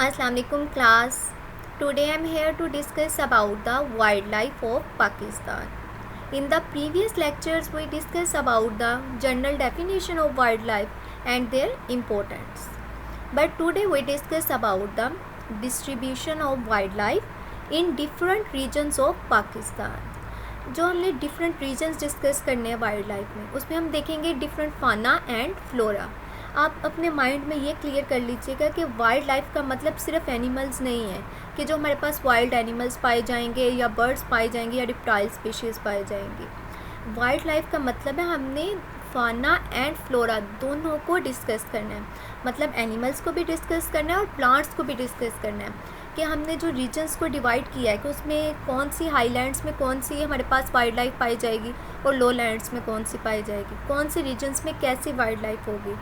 Assalamu alaikum class. Today I am here to discuss about the wildlife of Pakistan. In the previous lectures we discussed about the general definition of wildlife and their importance. But today we discuss about the distribution of wildlife in different regions of Pakistan. जो हमने different regions discuss करने हैं wild life में, उसमें हम देखेंगे different फाना and flora. आप अपने माइंड में ये क्लियर कर लीजिएगा कि वाइल्ड लाइफ का मतलब सिर्फ एनिमल्स नहीं है कि जो हमारे पास वाइल्ड एनिमल्स पाए जाएंगे या बर्ड्स पाए जाएंगे या रिप्टाइल स्पीशीज़ पाए जाएंगे. वाइल्ड लाइफ का मतलब है हमने फाना एंड फ्लोरा दोनों को डिस्कस करना है, मतलब एनिमल्स को भी डिस्कस करना है और प्लांट्स को भी डिस्कस करना है कि हमने जो रीजन्स को डिवाइड किया है कि उसमें कौन सी हाईलैंड्स में कौन सी हमारे पास वाइल्ड लाइफ पाई जाएगी और लो लैंड्स में कौन सी पाई जाएगी, कौन से रीजन्स में कैसी वाइल्ड लाइफ होगी.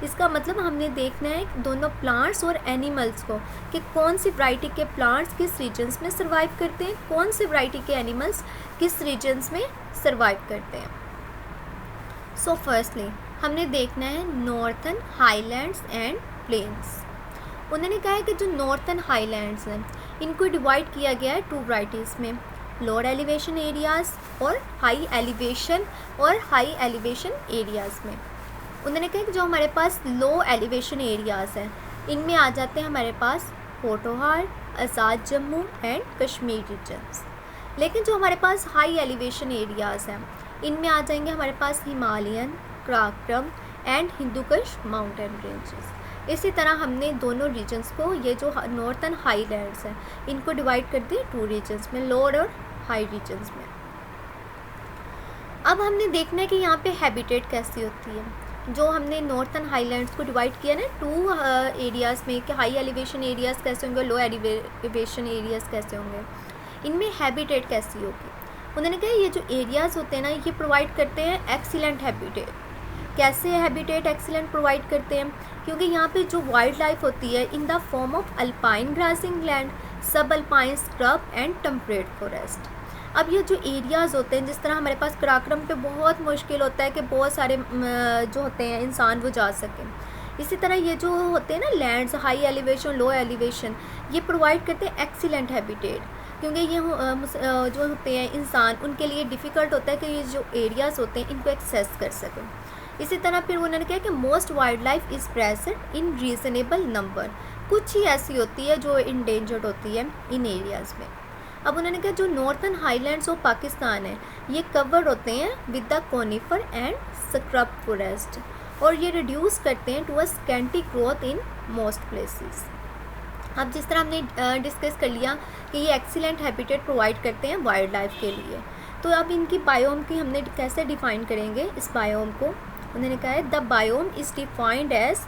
इसका मतलब हमने देखना है दोनों प्लांट्स और एनिमल्स को कि कौन सी वैरायटी के प्लांट्स किस रीजन्स में सर्वाइव करते हैं, कौन सी वैरायटी के एनिमल्स किस रीजन्स में सर्वाइव करते हैं. सो फर्स्टली हमने देखना है नॉर्थन हाईलैंड्स एंड प्लेन्स. उन्होंने कहा है कि जो नॉर्थन हाईलैंड्स हैं इनको डिवाइड किया गया है टू वैराइटीज़ में, लोअर एलिवेशन एरियाज़ और हाई एलिवेशन एरियाज़ में. उन्होंने कहा कि जो हमारे पास लो एलिवेशन एरियाज़ हैं इनमें आ जाते हैं हमारे पास पोठोहार, आज़ाद जम्मू एंड कश्मीर रीजन्स. लेकिन जो हमारे पास हाई एलिवेशन एरियाज़ हैं इनमें आ जाएंगे हमारे पास Himalayan, Karakoram and Hindu Kush mountain ranges. इसी तरह हमने दोनों रीजन्स को, ये जो नॉर्थन हाईलैंड्स हैं इनको डिवाइड कर दिए टू रीजन्स में, लोअर और हाई रीजन्स में. अब हमने देखना है कि यहाँ पे हैबिटेट कैसी होती है. जो हमने नॉर्थन हाईलैंड्स को डिवाइड किया ना टू एरियाज़ में कि हाई एलिवेशन एरियाज़ कैसे होंगे, लो एलिवेशन एरियाज़ कैसे होंगे, इनमें हैबिटेट कैसी होगी. उन्होंने कहा ये जो एरियाज़ होते हैं ना ये प्रोवाइड करते हैं एक्सीलेंट हैबिटेट. कैसे हैबिटेट एक्सीलेंट प्रोवाइड करते हैं, क्योंकि यहाँ पे जो वाइल्ड लाइफ होती है in the form of alpine grassing land, sub alpine scrub and temperate forest. अब ये जो एरियाज़ होते हैं, जिस तरह हमारे पास कराकोरम पे बहुत मुश्किल होता है कि बहुत सारे जो होते हैं इंसान वो जा सकें, इसी तरह ये जो होते हैं ना लैंड्स हाई एलिवेशन लो एलिवेशन ये प्रोवाइड करते हैं एक्सीलेंट हैबिटेट, क्योंकि ये जो होते हैं इंसान उनके लिए डिफ़िकल्ट होता है कि ये जो एरियाज़ होते हैं इनको एक्सेस कर सकें. इसी तरह फिर उन्होंने कहा कि most wild life is present in reasonable number. कुछ ही ऐसी होती है जो इंडेंजर्ड होती है इन एरियाज़ में. अब उन्होंने कहा जो नॉर्थन हाईलैंड्स ऑफ पाकिस्तान है ये कवर होते हैं with the conifer and scrub forest और ये रिड्यूस करते हैं to a scanty growth in most places. अब जिस तरह हमने डिस्कस कर लिया कि ये एक्सीलेंट हैबिटेट प्रोवाइड करते हैं वाइल्ड लाइफ के लिए, तो अब इनकी बायोम की हमने कैसे डिफ़ाइन करेंगे इस बायोम को. उन्होंने कहा है the biome is defined as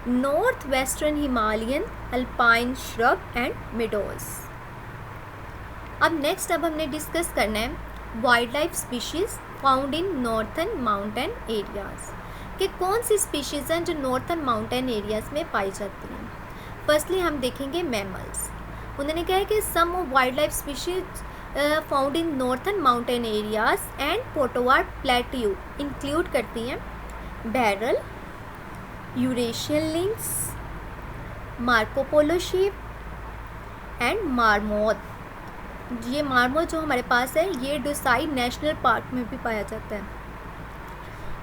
north western Himalayan alpine shrub and meadows. अब नेक्स्ट हमने डिस्कस करना है wild life species found in northern mountain areas कि कौन सी स्पीशीज़ हैं जो नॉर्थन माउंटेन एरियाज़ में पाई जाती हैं. फर्स्टली हम देखेंगे मैमल्स. उन्होंने कहा है कि some of wild life species found in northern mountain areas and Potohar plateau include करती हैं बैरल, Eurasian lynx, Marco Polo sheep and marmot. ये मार्मोथ जो हमारे पास है ये डोसाई नेशनल पार्क में भी पाया जाता है.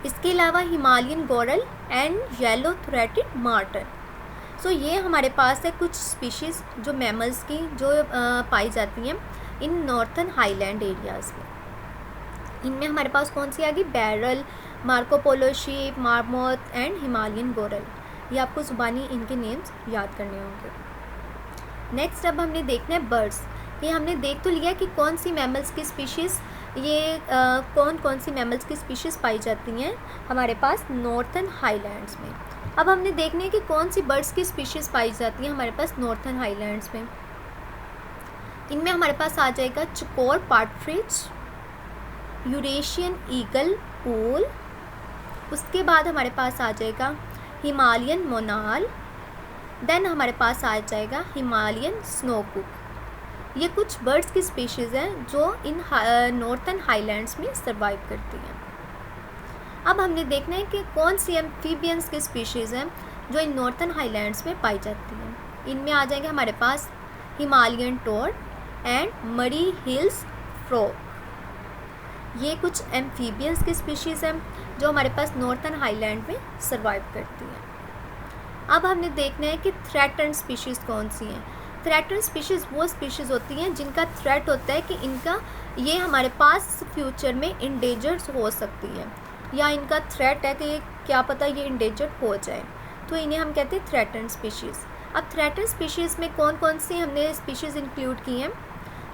इसके अलावा Himalayan goral and yellow throated marten. So ये हमारे पास है कुछ स्पीशीज़ जो मैमल्स की जो पाई जाती हैं इन नॉर्थन हाईलैंड एरियाज़ में. इनमें हमारे पास कौन सी आ गई, बैरल, Marco Polo sheep, marmot and Himalayan goral. ये आपको ज़ुबानी इनके नेम्स याद करने होंगे. नेक्स्ट अब हमने देखना है बर्ड्स. ये हमने देख तो लिया कि कौन सी मैमल्स की स्पीशीज़ ये कौन सी मैमल्स की स्पीशीज़ पाई जाती हैं हमारे पास नॉर्थन हाईलैंड्स में. अब हमने देखना है कि कौन सी बर्ड्स की स्पीशीज़ पाई जाती हैं हमारे पास नॉर्थन हाईलैंड्स में. इनमें हमारे पास आ जाएगा चकोर पार्टफ्रिज, यूरेशियन ईगल पूल, उसके बाद हमारे पास आ जाएगा हिमालयन मोनाल, देन हमारे पास आ जाएगा हिमालयन स्नोकुक. ये कुछ बर्ड्स की स्पीशीज़ हैं जो इन नॉर्थन हाईलैंड्स में सर्वाइव करती हैं. अब हमने देखना है कि कौन सी एम्फीबियंस की स्पीशीज़ हैं जो इन नॉर्थन हाईलैंड्स में पाई जाती हैं. इनमें आ जाएंगे हमारे पास हिमालयन टोड एंड मरी हिल्स फ्रॉग। ये कुछ एम्फीबियंस की स्पीशीज़ हैं जो हमारे पास नॉर्थन हाईलैंड में सर्वाइव करती हैं। अब हमने देखना है कि थ्रेटन्ड स्पीशीज़ कौन सी हैं। थ्रेटन्ड स्पीशीज़ वो स्पीशीज़ होती हैं जिनका थ्रेट होता है कि इनका ये हमारे पास फ्यूचर में इंडेंजर्ड हो सकती है, या इनका थ्रेट है कि क्या पता ये इंडेंजर्ड हो जाए, तो इन्हें हम कहते हैं थ्रेटन्ड स्पीशीज़। अब थ्रेटन्ड स्पीशीज़ में कौन कौन सी हमने स्पीशीज़ इंक्लूड की हैं।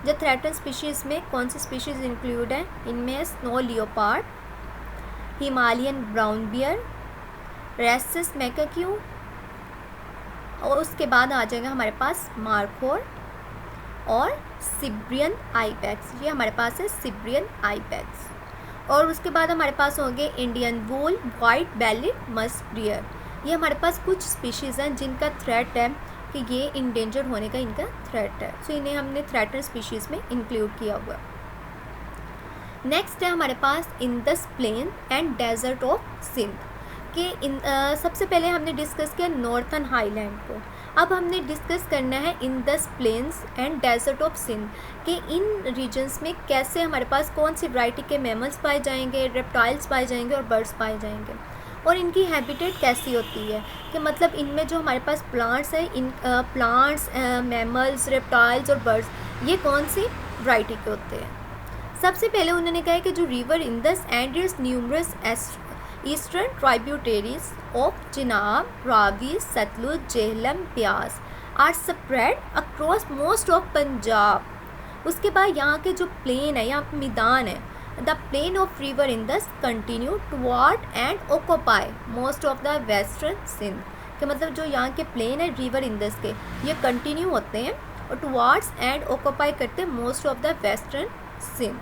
जो थ्रेटन्ड स्पीशीज़ में कौन सी स्पीशीज़ इंक्लूड हैं, इनमें snow leopard, Himalayan brown bear, rhesus macaque, और उसके बाद आ जाएगा हमारे पास मार्खोर और सिब्रियन आइपेक्स। ये हमारे पास है सिब्रियन आइपेक्स। और उसके बाद हमारे पास होंगे इंडियन वूल, वाइट बेलिड मस्क डियर। ये हमारे पास कुछ स्पीशीज़ हैं जिनका थ्रेट है कि ये इंडेंजर होने का इनका थ्रेट है, सो इन्हें हमने थ्रेटन्ड स्पीशीज़ में इंक्लूड किया हुआ। नेक्स्ट है हमारे पास Indus plain and desert of Sindh के सबसे पहले हमने डिस्कस किया नॉर्थन हाईलैंड को। अब हमने डिस्कस करना है Indus plains and desert of Sindh के इन रीजन्स में कैसे हमारे पास कौन सी वैरायटी के मैमल्स पाए जाएंगे, रेप्टाइल्स पाए जाएंगे और बर्ड्स पाए जाएंगे, और इनकी हैबिटेट कैसी होती है, कि मतलब इनमें जो हमारे पास प्लांट्स है, इन प्लांट्स, मैमल्स, रेप्टाइल्स और बर्ड्स, ये कौन सी वैरायटी के होते हैं। सबसे पहले उन्होंने कहा कि जो river Indus and its numerous eastern tributaries of Chenab, Ravi, Sutlej, Jhelum, Beas are spread across most of Punjab. उसके बाद यहाँ के जो प्लेन है, यहाँ पे मैदान है, the plain of river Indus continue toward and occupy most of the western Sindh, कि मतलब जो यहाँ के प्लेन है रिवर इंडस के, ये कंटिन्यू होते हैं और टुवार्ड्स एंड ऑक्यूपाई करते हैं most of the western Sindh.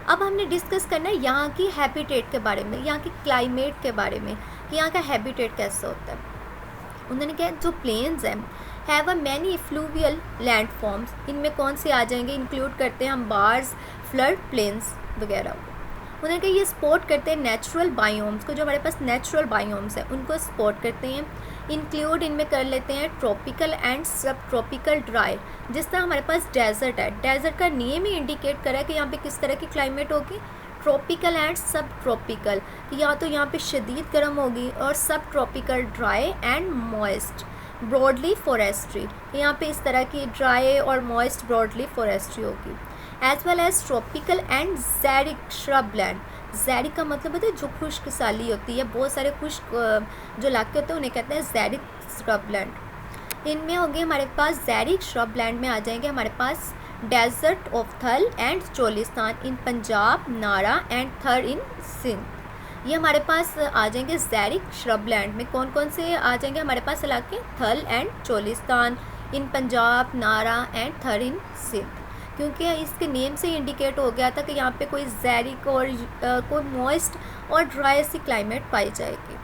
अब हमने डिस्कस करना है यहाँ की हैबिटेट के बारे में, यहाँ की क्लाइमेट के बारे में, कि यहाँ का हैबिटेट कैसा होता है। उन्होंने कहा जो प्लेन्स हैं have a many fluvial land forms, इनमें कौन से आ जाएंगे, इंक्लूड करते हैं हम बार्स, फ्लड प्लेन्स वगैरह। उन्होंने कहा ये सपोर्ट करते हैं नेचुरल बायोम्स को, जो हमारे पास नेचुरल बायोम्स हैं उनको सपोर्ट करते हैं। इंक्लूड इनमें कर लेते हैं ट्रॉपिकल एंड सब ट्रॉपिकल ड्राई। जिस तरह हमारे पास डेजर्ट है, डेजर्ट का नेम ही इंडिकेट करा है कि यहाँ पे किस तरह की क्लाइमेट होगी, ट्रॉपिकल एंड सब ट्रॉपिकल, या तो यहाँ पे शदीद गर्म होगी, और sub tropical dry and moist broadly forestry, यहाँ पे इस तरह की ड्राई और मॉइस्ट ब्रॉडली फॉरेस्ट्री होगी। As well as tropical and xeric shrubland. Xeric का मतलब होता है जो खुश्क साली होती है, बहुत सारे खुश्क जो इलाके होते हैं उन्हें कहते हैं ज़ैरिक श्रबलैंड। इनमें होंगे हमारे पास ज़ैरिक श्रबलैंड में आ जाएंगे हमारे पास डेजर्ट ऑफ थल एंड चोलिस्तान इन पंजाब, नारा एंड थर इन सिंध। ये हमारे पास आ जाएंगे ज़ैरिक श्रबलैंड में। कौन कौन से आ जाएंगे हमारे पास इलाके, थल एंड चोलिस्तान इन पंजाब, नारा एंड थर इन सिंध, क्योंकि इसके नेम से इंडिकेट हो गया था कि यहाँ पे कोई ज़ैरिक और कोई मॉइस्ट और ड्राई सी क्लाइमेट पाई जाएगी।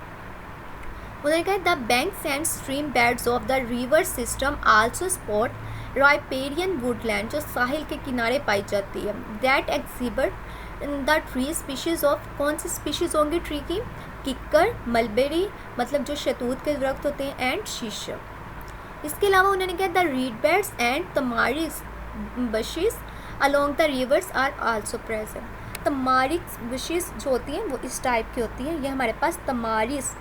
उन्होंने कहा the banks and stream beds of the river system also spot riparian Woodland, जो साहिल के किनारे पाई जाती है, that exhibit the tree species of, कौन सी स्पीशीज़ होंगी ट्री की, किक्कर, मलबेरी मतलब जो शतूत के दरख्त होते हैं, एंड शीशम। इसके अलावा उन्होंने कहा the reed beds and tamarisk bushes along the rivers are also present। Tamarisk bushes जो होती हैं वो इस टाइप की होती हैं, ये हमारे पास तमारिस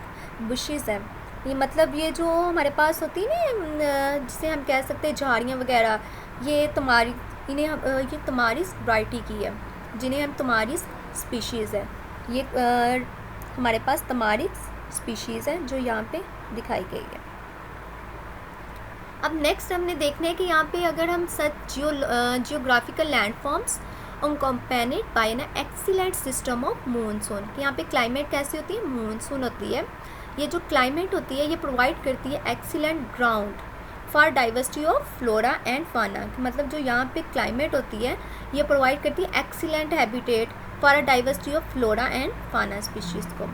bushes हैं। ये मतलब ये जो हमारे पास होती है ना, जिसे हम कह सकते हैं झाड़ियाँ वगैरह, ये तमारिस, इन्हें ये तमारिस वैरायटी की है, जिन्हें हम तमारिस स्पीशीज़ है। ये हमारे पास तमारिस स्पीशीज़ है जो यहाँ पे दिखाई गई है। अब नेक्स्ट हमने देखना है कि यहाँ पे अगर हम such geographical landforms accompanied by an excellent system of monsoon, कि यहाँ पे क्लाइमेट कैसी होती है, मानसून होती है। ये जो क्लाइमेट होती है ये प्रोवाइड करती है excellent ground for diversity of flora and फाना, मतलब जो यहाँ पे क्लाइमेट होती है ये प्रोवाइड करती है excellent habitat for a diversity of flora and फाना स्पीशीज़ को।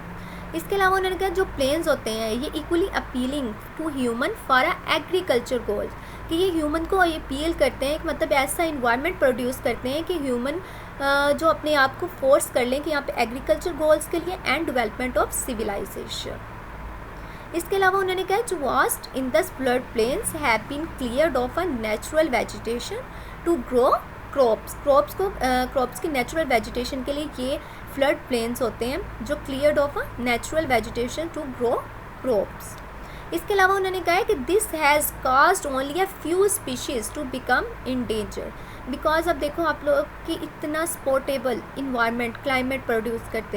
इसके अलावा उन्होंने कहा जो प्लेन्स होते हैं ये equally appealing to human for agriculture goals, कि ये ह्यूमन को अपील करते हैं, मतलब ऐसा इन्वायरमेंट प्रोड्यूस करते हैं कि ह्यूमन जो अपने आप को फोर्स कर लें कि यहाँ पे एग्रीकल्चर गोल्स के लिए एंड डेवलपमेंट ऑफ सिविलाइजेशन। इसके अलावा उन्होंने कहा जो vast in the flood plains have been cleared of a natural vegetation to grow crops की नेचुरल वेजिटेशन के लिए ये फ्लड प्लेन्स होते हैं जो cleared of a natural vegetation to grow crops. इसके अलावा उन्होंने कहा है कि this has caused only a few species to become endanger, because अब देखो आप लोग कि इतना स्पोर्टेबल इन्वायरमेंट क्लाइमेट प्रोड्यूस करते हैं